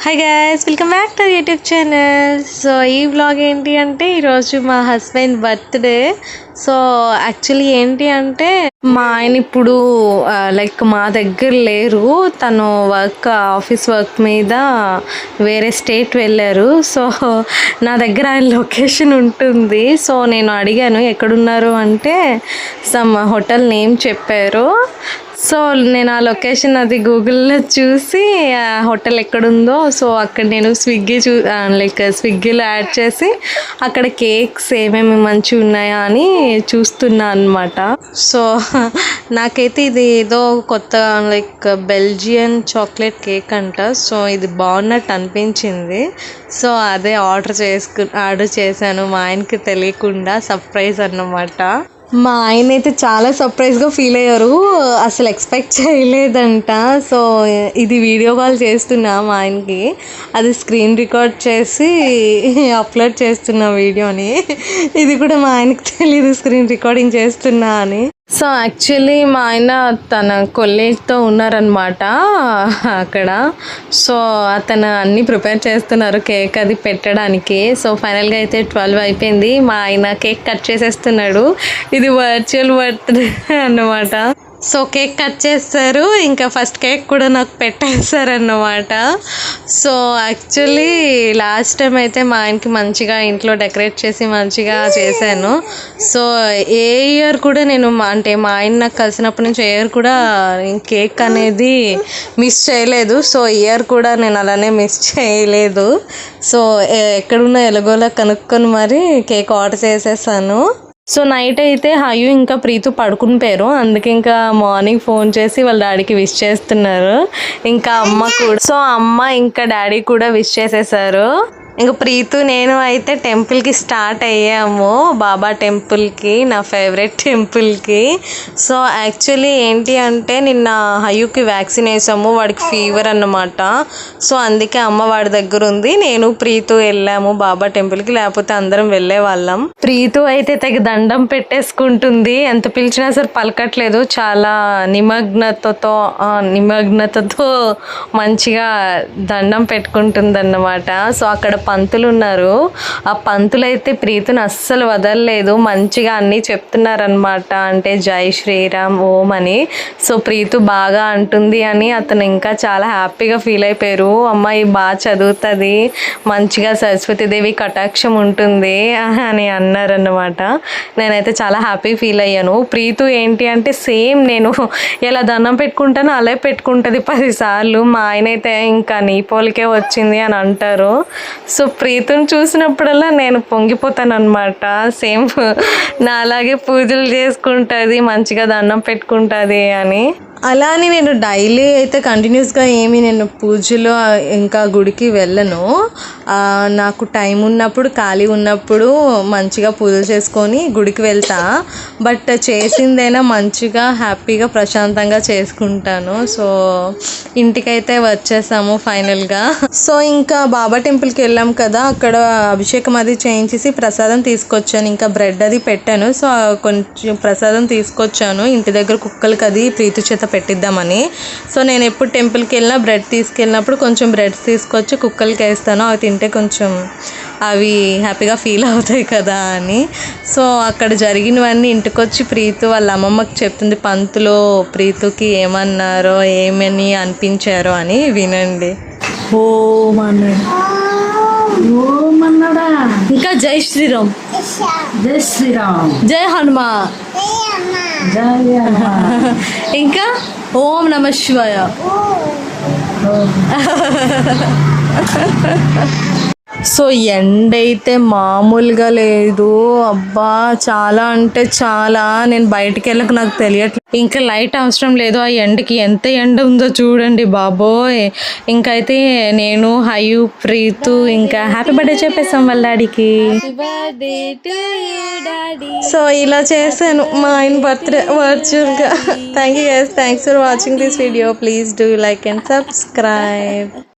Hi guys, welcome back to YouTube channel. So ఈ vlog ఏంటి అంటే ఈరోజు మా హస్బెండ్ బర్త్డే. సో యాక్చువల్లీ ఏంటి అంటే మా ఆయన ఇప్పుడు లైక్ మా దగ్గర లేరు, తను ఆఫీస్ వర్క్ మీద వేరే స్టేట్ వెళ్ళారు. సో నా దగ్గర ఆయన లొకేషన్ ఉంటుంది. సో నేను అడిగాను ఎక్కడున్నారు అంటే సమ్ హోటల్ నేమ్ చెప్పారు. సో నేను ఆ లొకేషన్ అది గూగుల్లో చూసి హోటల్ ఎక్కడుందో సో అక్కడ నేను స్విగ్గీలో యాడ్ చేసి అక్కడ కేక్స్ ఏమేమి మంచిగా ఉన్నాయా అని చూస్తున్నా అనమాట. సో నాకైతే ఇది ఏదో కొత్త బెల్జియన్ చాక్లెట్ కేక్ అంట. సో ఇది బాగున్నట్టు అనిపించింది. సో అదే ఆర్డర్ చేశాను మా ఆయనకి తెలియకుండా, సర్ప్రైజ్ అన్నమాట. మా ఆయన అయితే చాలా సర్ప్రైజ్గా ఫీల్ అయ్యారు, అసలు ఎక్స్పెక్ట్ చేయలేదంట. సో ఇది వీడియో కాల్ చేస్తున్నా మా ఆయనకి, అది స్క్రీన్ రికార్డ్ చేసి అప్లోడ్ చేస్తున్నా వీడియోని. ఇది కూడా మా ఆయనకి తెలియదు స్క్రీన్ రికార్డింగ్ చేస్తున్నా అని. సో యాక్చువల్లీ మా ఆయన తన కొలీగ్తో ఉన్నారనమాట అక్కడ. సో అతను అన్నీ ప్రిపేర్ చేస్తున్నారు కేక్ అది పెట్టడానికి. సో ఫైనల్గా అయితే 12 అయిపోయింది, మా ఆయన కేక్ కట్ చేసేస్తున్నాడు. ఇది వర్చువల్ బర్త్డే అన్నమాట. సో కేక్ కట్ చేస్తారు, ఇంకా ఫస్ట్ కేక్ కూడా నాకు పెట్టేస్తారన్నమాట. సో యాక్చువల్లీ లాస్ట్ టైం అయితే మా ఆయనకి మంచిగా ఇంట్లో డెకరేట్ చేసి మంచిగా చేశాను. సో ఏ ఇయర్ కూడా నేను అంటే మా ఆయన నాకు కలిసినప్పటి నుంచి ఏ ఇయర్ కూడా కేక్ అనేది మిస్ చేయలేదు. సో ఇయర్ కూడా నేను అలానే మిస్ చేయలేదు. సో ఎక్కడున్నా ఎలాగోలా కనుక్కొని మరి కేక్ ఆర్డర్ చేసేసాను. సో నైట్ అయితే హయు ఇంకా ప్రీతు పడుకుని పోయారు, అందుకే ఇంకా మార్నింగ్ ఫోన్ చేసి వాళ్ళ డాడీకి విష్ చేస్తున్నారు. ఇంకా అమ్మ కూడా, సో అమ్మ ఇంకా డాడీ కూడా విష్ చేసేసారు. ఇంకా ప్రీతు నేను అయితే టెంపుల్కి స్టార్ట్ అయ్యాము, బాబా టెంపుల్కి, నా ఫేవరెట్ టెంపుల్కి. సో యాక్చువల్లీ ఏంటి అంటే నిన్న హయుకి వ్యాక్సిన్ వేసాము, వాడికి ఫీవర్ అన్నమాట. సో అందుకే అమ్మ వాడి దగ్గర ఉంది, నేను ప్రీతు వెళ్ళాము బాబా టెంపుల్కి, లేకపోతే అందరం వెళ్ళే వాళ్ళం. ప్రీతు అయితే తెగ దండం పెట్టేసుకుంటుంది, ఎంత పిలిచినా సరే పలకట్లేదు, చాలా నిమగ్నతతో మంచిగా దండం పెట్టుకుంటుంది అన్నమాట. సో అక్కడ పంతులు ఉన్నారు, ఆ పంతులు అయితే ప్రీతుని అస్సలు వదలలేదు, మంచిగా అన్నీ చెప్తున్నారనమాట. అంటే జై శ్రీరామ్ ఓం అని. సో ప్రీతు బాగా అంటుంది అని అతను ఇంకా చాలా హ్యాపీగా ఫీల్ అయిపోయారు. అమ్మాయి బాగా చదువుతుంది, మంచిగా సరస్వతీదేవి కటాక్షం ఉంటుంది అని అన్నారన్నమాట. నేనైతే చాలా హ్యాపీ ఫీల్ అయ్యాను. ప్రీతు ఏంటి అంటే సేమ్ నేను ఎలా దండం పెట్టుకుంటానో అలా పెట్టుకుంటుంది 10 సార్లు. మా ఆయన అయితే ఇంకా నీ పోలికే వచ్చింది అని అంటారు. సో ప్రీతుని చూసినప్పుడల్లా నేను పొంగిపోతాను అనమాట. సేమ్ నా అలాగే పూజలు చేసుకుంటుంది, మంచిగా దండం పెట్టుకుంటుంది అని. అలా అని నేను డైలీ అయితే కంటిన్యూస్గా నేను పూజలో ఇంకా గుడికి వెళ్ళను. నాకు టైం ఉన్నప్పుడు, ఖాళీ ఉన్నప్పుడు మంచిగా పూజలు చేసుకొని గుడికి వెళ్తా. బట్ చేసిందైనా మంచిగా హ్యాపీగా ప్రశాంతంగా చేసుకుంటాను. సో ఇంటికైతే వచ్చేసాము ఫైనల్గా. సో ఇంకా బాబా టెంపుల్కి వెళ్ళాం కదా, అక్కడ అభిషేకం అది చేయించేసి ప్రసాదం తీసుకొచ్చాను, ఇంకా బ్రెడ్ అది పెట్టాను. సో కొంచెం ప్రసాదం తీసుకొచ్చాను ఇంటి దగ్గర కుక్కలకి అది ప్రీతి చేత పెట్టిద్దామని. సో నేను ఎప్పుడు టెంపుల్కి వెళ్ళినా బ్రెడ్ తీసుకెళ్ళినప్పుడు కొంచెం బ్రెడ్స్ తీసుకొచ్చి కుక్కలకి వేస్తాను, అవి తింటే కొంచెం అవి హ్యాపీగా ఫీల్ అవుతాయి కదా అని. సో అక్కడ జరిగినవన్నీ ఇంటికొచ్చి ప్రీతు వాళ్ళ అమ్మమ్మకి చెప్తుంది, పంతులు ప్రీతుకి ఏమన్నారో ఏమని అనిపించారో అని. వినండి. ఇంకా జై శ్రీరామ్, జై శ్రీరామ్, జై హనుమాన్, ఇంకా ఓం నమ శివాయ. సో ఎండ అయితే మామూలుగా లేదు, అబ్బా చాలా అంటే చాలా. నేను బయటికి వెళ్ళక నాకు తెలియట్లేదు, ఇంకా లైట్ అవసరం లేదు. ఆ ఎండకి ఎంత ఎండ ఉందో చూడండి బాబోయ్. ఇంకైతే నేను హయు ప్రీతు ఇంకా హ్యాపీ బర్త్డే చెప్పేసాం వాళ్ళ డాడీకి. సో ఇలా చేశాను మా ఆయన బర్త్డే వర్చువల్గా. Thank you guys, thanks for watching this video. Please do like and subscribe.